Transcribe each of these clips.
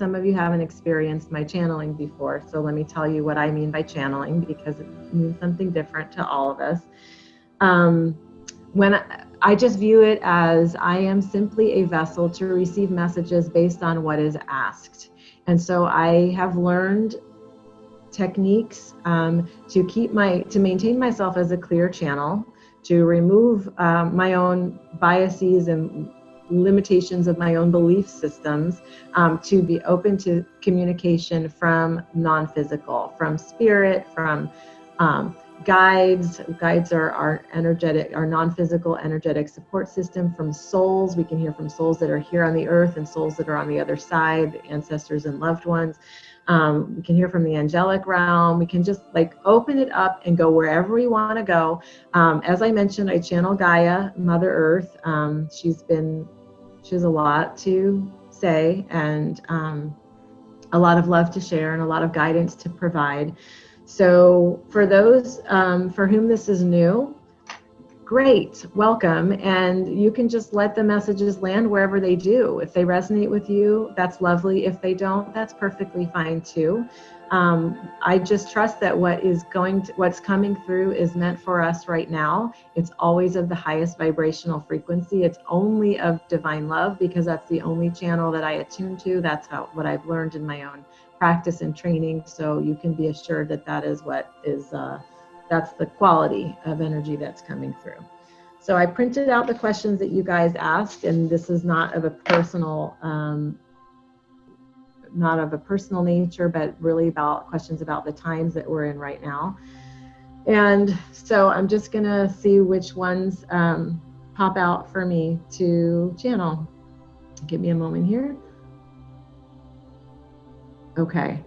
some of you haven't experienced my channeling before, so let me tell you what I mean by channeling, because it means something different to all of us. When I just view it as I am simply a vessel to receive messages based on what is asked. And so I have learned techniques to maintain myself as a clear channel, to remove my own biases and limitations of my own belief systems, to be open to communication from non-physical, from spirit, from guides. Guides are our energetic, our non-physical energetic support system, from souls. We can hear from souls that are here on the earth and souls that are on the other side, ancestors and loved ones. We can hear from the angelic realm. We can just like open it up and go wherever we want to go. As I mentioned, I channel Gaia, Mother Earth. She has a lot to say, and a lot of love to share, and a lot of guidance to provide. So for those for whom this is new, great, welcome. And you can just let the messages land wherever they do. If they resonate with you, that's lovely. If they don't, that's perfectly fine too. I just trust that what's coming through is meant for us right now. It's always of the highest vibrational frequency. It's only of divine love, because that's the only channel that I attune to. That's what I've learned in my own practice and training. So you can be assured that that is what is, that's the quality of energy that's coming through. So I printed out the questions that you guys asked, and this is not of a personal nature, but really about questions about the times that we're in right now. And so I'm just gonna see which ones pop out for me to channel. Give me a moment here. Okay.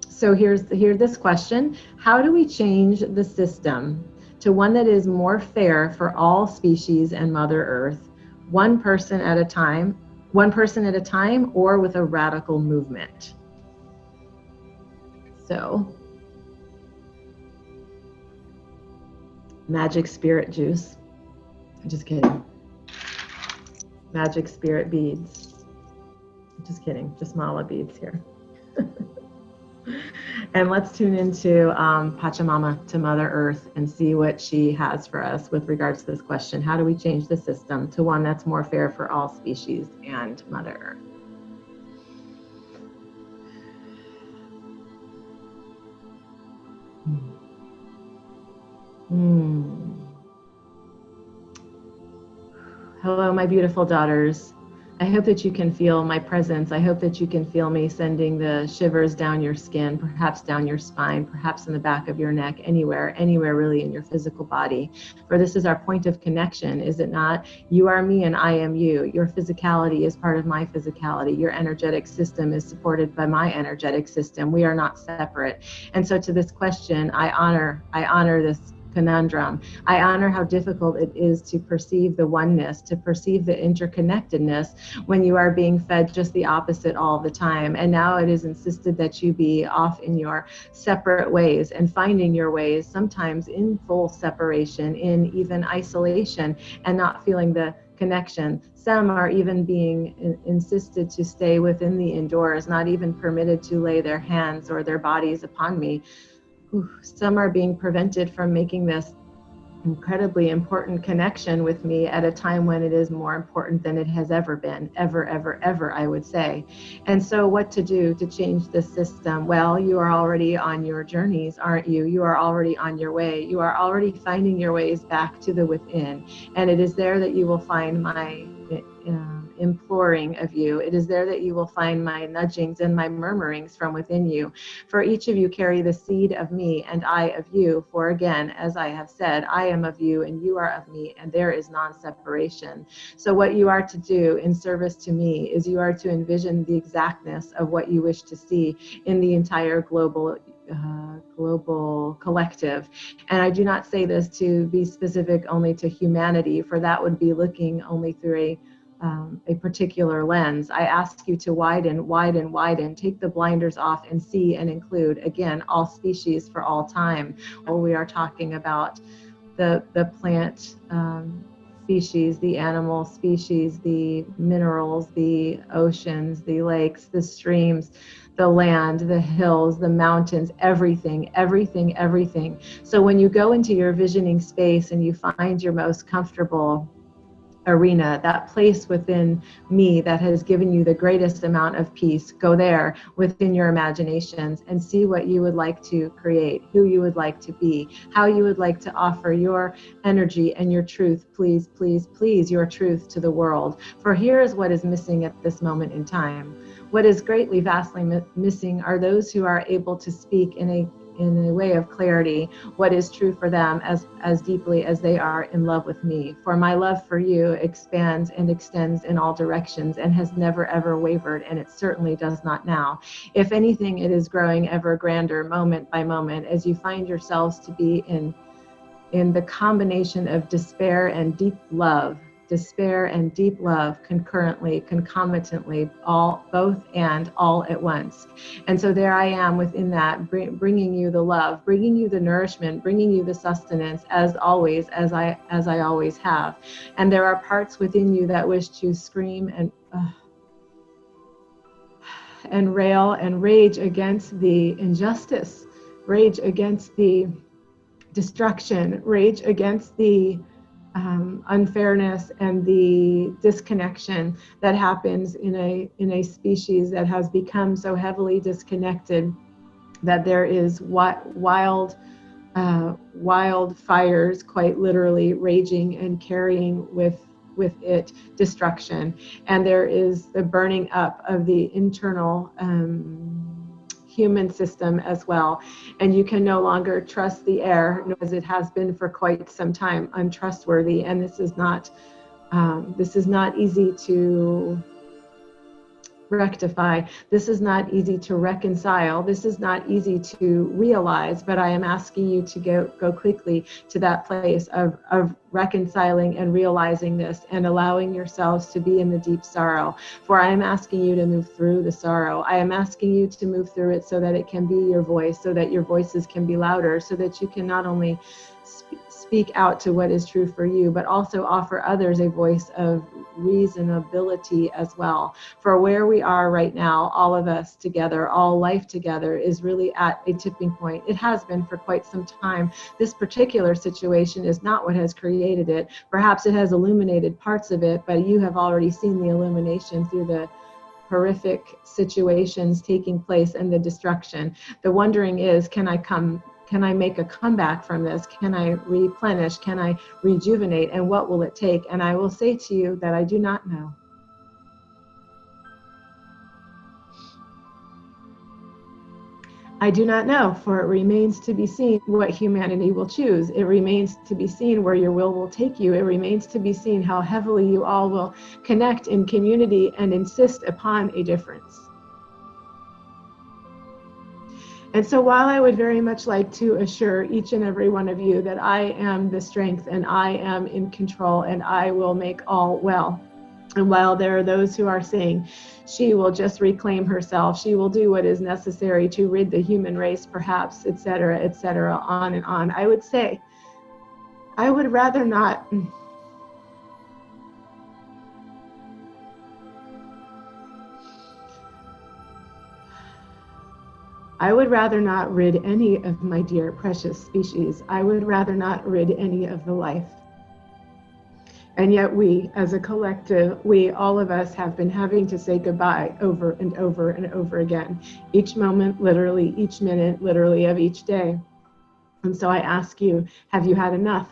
So here's this question. How do we change the system to one that is more fair for all species and Mother Earth, one person at a time, or with a radical movement? So, magic spirit juice. Just kidding. Magic spirit beads. Just kidding, just mala beads here. And let's tune into Pachamama, to Mother Earth, and see what she has for us with regards to this question. How do we change the system to one that's more fair for all species and Mother Earth? Hello, my beautiful daughters. I hope that you can feel my presence. I hope that you can feel me sending the shivers down your skin, perhaps down your spine, perhaps in the back of your neck, anywhere really in your physical body. For this is our point of connection, is it not? You are me and I am you. Your physicality is part of my physicality. Your energetic system is supported by my energetic system. We are not separate. And so to this question, I honor this conundrum. I honor how difficult it is to perceive the oneness, to perceive the interconnectedness when you are being fed just the opposite all the time. And now it is insisted that you be off in your separate ways and finding your ways, sometimes in full separation, in even isolation, and not feeling the connection. Some are even being insisted to stay within the indoors, not even permitted to lay their hands or their bodies upon me. Some are being prevented from making this incredibly important connection with me at a time when it is more important than it has ever been, ever, I would say. And so what to do to change this system? Well, you are already on your journeys, aren't you? You are already on your way. You are already finding your ways back to the within. And it is there that you will find my imploring of you. It is there that you will find my nudgings and my murmurings from within you. For each of you carry the seed of me and I of you. For again, as I have said, I am of you and you are of me, and there is non-separation. So what you are to do in service to me is you are to envision the exactness of what you wish to see in the entire global collective. And I do not say this to be specific only to humanity, for that would be looking only through a particular lens. I ask you to widen, take the blinders off and see and include, again, all species for all time. We are talking about the plant species, the animal species, the minerals, the oceans, the lakes, the streams, the land, the hills, the mountains, everything, everything, everything. So when you go into your visioning space and you find your most comfortable arena, that place within me that has given you the greatest amount of peace, go there within your imaginations and see what you would like to create, who you would like to be, how you would like to offer your energy and your truth, please, please, please, your truth to the world. For here is what is missing at this moment in time. What is greatly, vastly missing are those who are able to speak in a way of clarity what is true for them as deeply as they are in love with me. For my love for you expands and extends in all directions and has never ever wavered, and it certainly does not now. If anything, it is growing ever grander moment by moment as you find yourselves to be in the combination of despair and deep love concurrently, concomitantly, all, both and all at once. And so there I am within that, bringing you the love, bringing you the nourishment, bringing you the sustenance, as always, as I always have. And there are parts within you that wish to scream and rail and rage against the injustice, rage against the destruction, rage against the unfairness and the disconnection that happens in a species that has become so heavily disconnected that there is wild fires quite literally raging and carrying with it destruction, and there is the burning up of the internal human system as well, and you can no longer trust the air, as it has been for quite some time, untrustworthy. And this is not easy to rectify. This is not easy to reconcile. This is not easy to realize, but I am asking you to go quickly to that place of reconciling and realizing this and allowing yourselves to be in the deep sorrow. For I am asking you to move through the sorrow. I am asking you to move through it so that it can be your voice, so that your voices can be louder, so that you can not only speak out to what is true for you, but also offer others a voice of reasonability as well. For where we are right now, all of us together, all life together, is really at a tipping point. It has been for quite some time. This particular situation is not what has created it. Perhaps it has illuminated parts of it, but you have already seen the illumination through the horrific situations taking place and the destruction. The wondering is, can I make a comeback from this? Can I replenish? Can I rejuvenate? And what will it take? And I will say to you that I do not know. I do not know, for it remains to be seen what humanity will choose. It remains to be seen where your will take you. It remains to be seen how heavily you all will connect in community and insist upon a difference. And so while I would very much like to assure each and every one of you that I am the strength and I am in control and I will make all well, and while there are those who are saying she will just reclaim herself, she will do what is necessary to rid the human race, perhaps, etc., on and on, I would say, I would rather not. I would rather not rid any of my dear precious species. I would rather not rid any of the life. And yet we, as a collective, we, all of us, have been having to say goodbye over and over and over again. Each moment, literally, each minute, literally, of each day. And so I ask you, have you had enough?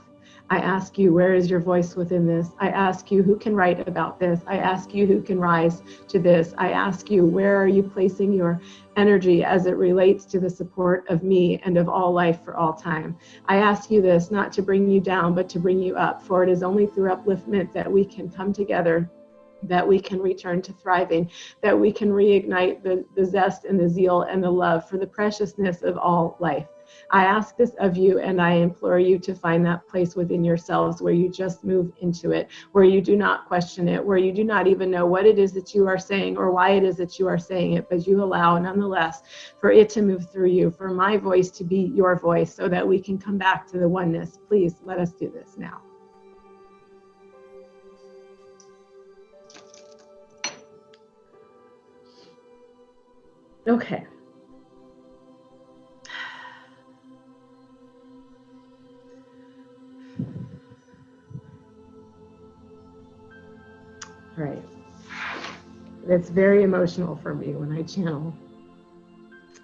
I ask you, where is your voice within this? I ask you, who can write about this? I ask you, who can rise to this? I ask you, where are you placing your energy as it relates to the support of me and of all life for all time? I ask you this not to bring you down, but to bring you up, for it is only through upliftment that we can come together, that we can return to thriving, that we can reignite the zest and the zeal and the love for the preciousness of all life. I ask this of you, and I implore you to find that place within yourselves where you just move into it, where you do not question it, where you do not even know what it is that you are saying or why it is that you are saying it, but you allow nonetheless for it to move through you, for my voice to be your voice, so that we can come back to the oneness. Please let us do this now. Okay. All right. It's very emotional for me when I channel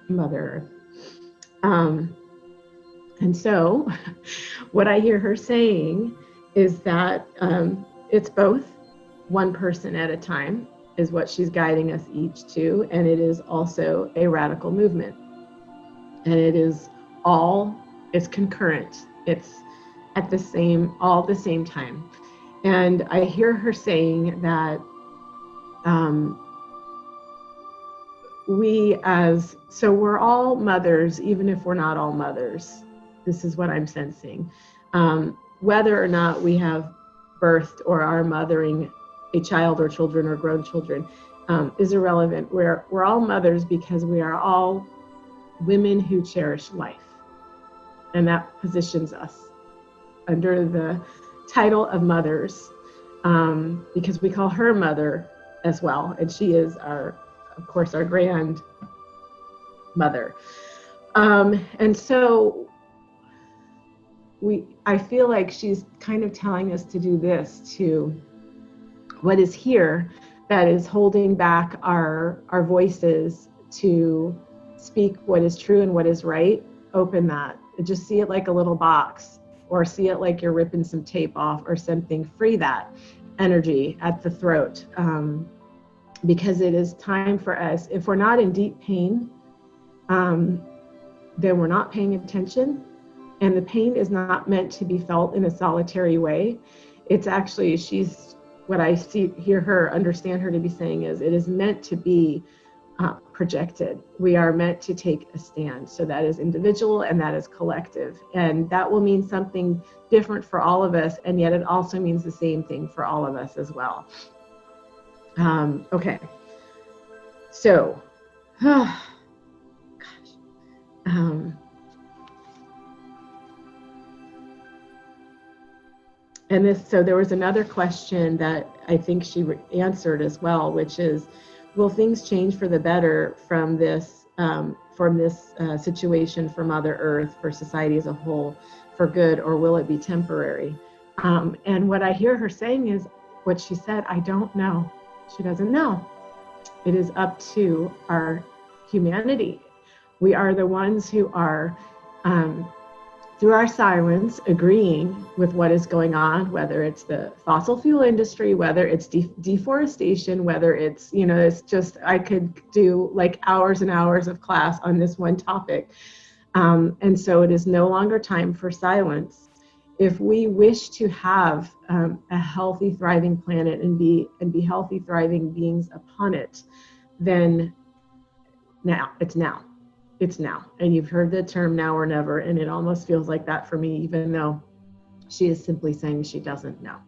Mother Earth. And so what I hear her saying is that it's both one person at a time is what she's guiding us each to. And it is also a radical movement. And it is it's concurrent. It's at all the same time. And I hear her saying that we're all mothers, even if we're not all mothers. This is what I'm sensing. Whether or not we have birthed or are mothering a child or children or grown children is irrelevant. We're all mothers because we are all women who cherish life. And that positions us under the title of mothers, because we call her mother as well. And she is of course, our grandmother. And so I feel like she's kind of telling us to do this to what is here that is holding back our voices to speak what is true and what is right. Open that. Just see it like a little box, or see it like you're ripping some tape off or something. Free that energy at the throat. Because it is time for us, if we're not in deep pain, then we're not paying attention. And the pain is not meant to be felt in a solitary way. It's actually, what I hear her, understand her to be saying is, it is meant to be projected. We are meant to take a stand. So that is individual and that is collective. And that will mean something different for all of us. And yet it also means the same thing for all of us as well. Okay. So, gosh. So there was another question that I think she answered as well, which is, will things change for the better from this situation for Mother Earth, for society as a whole, for good, or will it be temporary? And what I hear her saying is what she said, I don't know. She doesn't know. It is up to our humanity. We are the ones who are, through our silence, agreeing with what is going on, whether it's the fossil fuel industry, whether it's deforestation, whether it's, it's just, I could do like hours and hours of class on this one topic. And so it is no longer time for silence. If we wish to have a healthy, thriving planet and be healthy, thriving beings upon it, then it's now. And you've heard the term now or never, and it almost feels like that for me, even though she is simply saying she doesn't know.